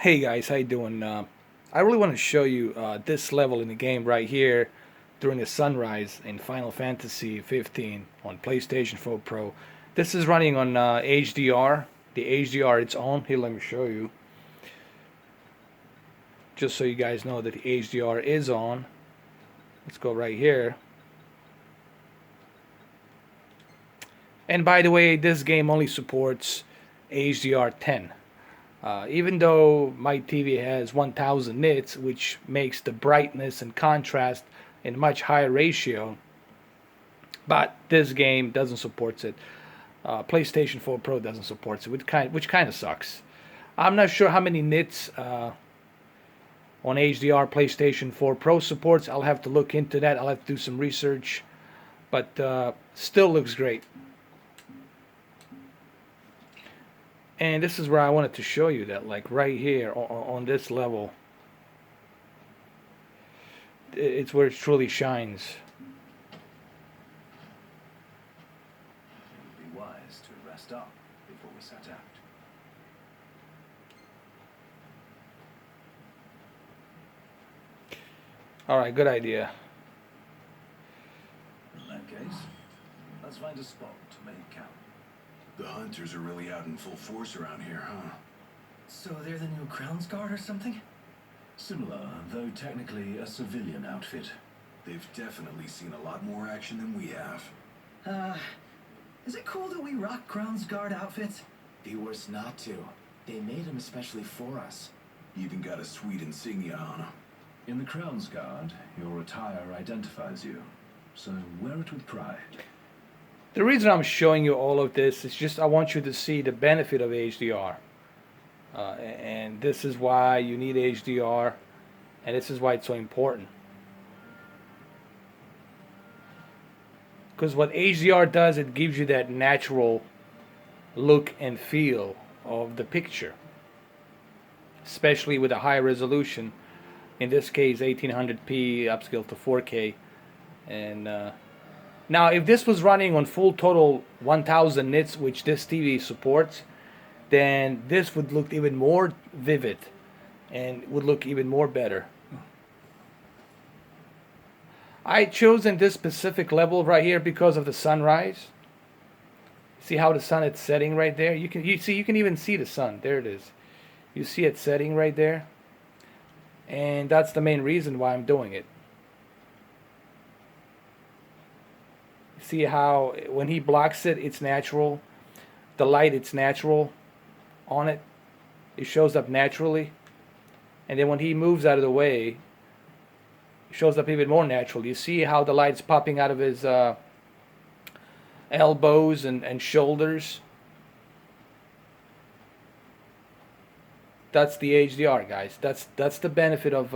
Hey guys, how you doing? I really want to show you this level in the game right here during the sunrise in Final Fantasy 15 on PlayStation 4 Pro. This is running on HDR. The HDR it's on. Here, let me show you. Just so you guys know that the HDR is on. Let's go right here. And by the way, this game only supports HDR 10. Even though my TV has 1000 nits, which makes the brightness and contrast in a much higher ratio, but this game doesn't support it. PlayStation 4 Pro doesn't support it, which kind of sucks. I'm not sure how many nits on HDR PlayStation 4 Pro supports. I'll have to look into that. I'll have to do some research, but still looks great. And this is where I wanted to show you that, like right here on this level, it's where it truly shines. It would be wise to rest up before we set out. All right, good idea. In that case, let's find a spot to make camp. The hunters are really out in full force around here, huh? So they're the new Crown's Guard or something? Similar, though technically a civilian outfit. They've definitely seen a lot more action than we have. Is it cool that we rock Crown's Guard outfits? Be worse not to. They made them especially for us. Even got a sweet insignia on them. In the Crown's Guard, your attire identifies you, so wear it with pride. The reason I'm showing you all of this is just I want you to see the benefit of HDR. And this is why you need HDR, and this is why it's so important. Because what HDR does, it gives you that natural look and feel of the picture, especially with a high resolution. In this case, 1800p upscale to 4K. And now, if this was running on full total 1000 nits, which this TV supports, then this would look even more vivid and would look even more better. I chosen this specific level right here because of the sunrise. See how the sun is setting right there? You can even see the sun. There it is. You see it setting right there. And that's the main reason why I'm doing it. See how when he blocks it, it's natural. The light, it's natural on it. It shows up naturally. And then when he moves out of the way, it shows up even more natural. You see how the light's popping out of his elbows and shoulders. That's the HDR, guys. That's the benefit of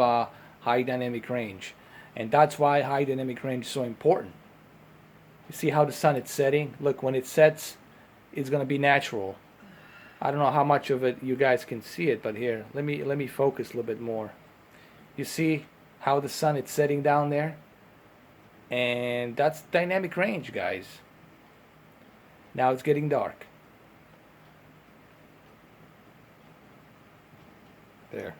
high dynamic range. And that's why high dynamic range is so important. You see how the sun is setting? Look, when it sets, it's going to be natural. I don't know how much of it you guys can see it, but here, let me focus a little bit more. You see how the sun is setting down there? And that's dynamic range, guys. Now it's getting dark. There.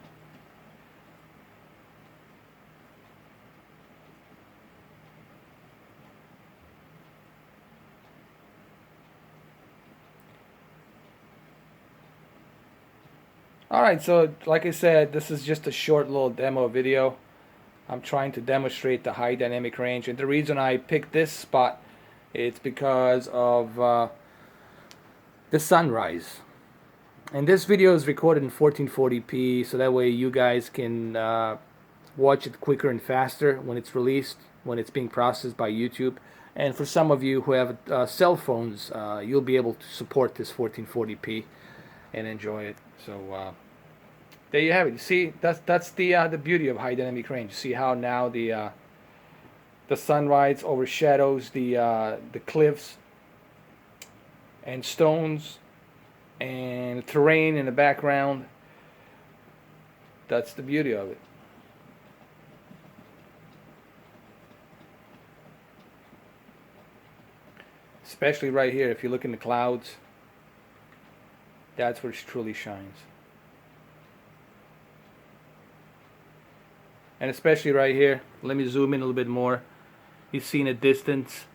Alright, so like I said, this is just a short little demo video. I'm trying to demonstrate the high dynamic range, and the reason I picked this spot is because of the sunrise. And this video is recorded in 1440p, so that way you guys can watch it quicker and faster when it's released, when it's being processed by YouTube. And for some of you who have cell phones, you'll be able to support this 1440p and enjoy it. So there you have it. You see, that's the beauty of high dynamic range. You see how now the sunrise overshadows the cliffs and stones and terrain in the background. That's the beauty of it. Especially right here, if you look in the clouds, that's where it truly shines. And especially right here, let me zoom in a little bit more. You see in the distance.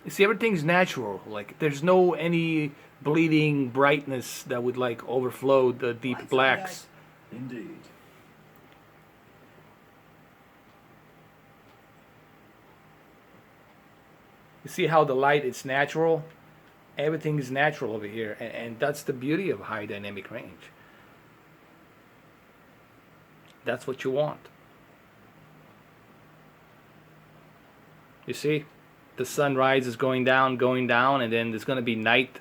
You see, everything's natural. Like, there's no any bleeding brightness that would like overflow the deep Lights on, blacks. Indeed. You see how the light is natural? Everything is natural over here, and that's the beauty of high dynamic range. That's what you want. You see, the sunrise is going down, and then there's going to be night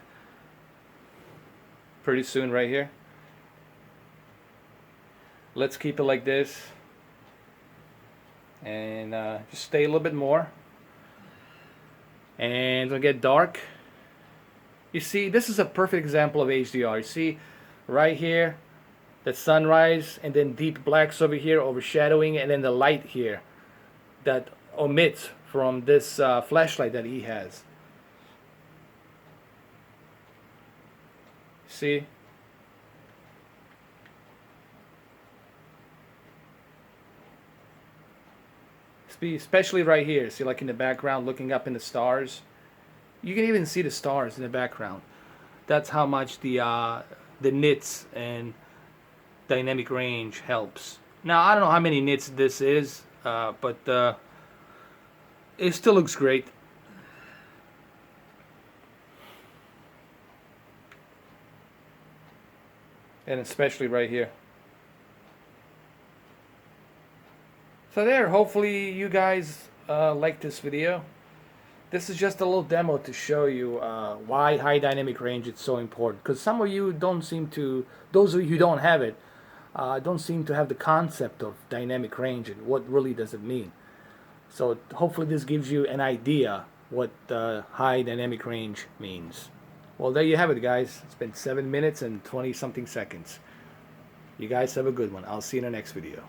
pretty soon right here. Let's keep it like this, and just stay a little bit more. And it'll get dark. You see, this is a perfect example of HDR. You see, right here, the sunrise, and then deep blacks over here overshadowing, and then the light here that omits from this flashlight that he has. See? Especially right here. See, like in the background, looking up in the stars. You can even see the stars in the background. That's how much the nits and dynamic range helps. Now, I don't know how many nits this is, but it still looks great. And especially right here. So there, hopefully you guys like this video. This is just a little demo to show you why high dynamic range is so important. Because some of you don't seem to, those of you who don't have it, don't seem to have the concept of dynamic range and what really does it mean. So hopefully this gives you an idea what high dynamic range means. Well, there you have it, guys. It's been 7 minutes and 20 something seconds. You guys have a good one. I'll see you in the next video.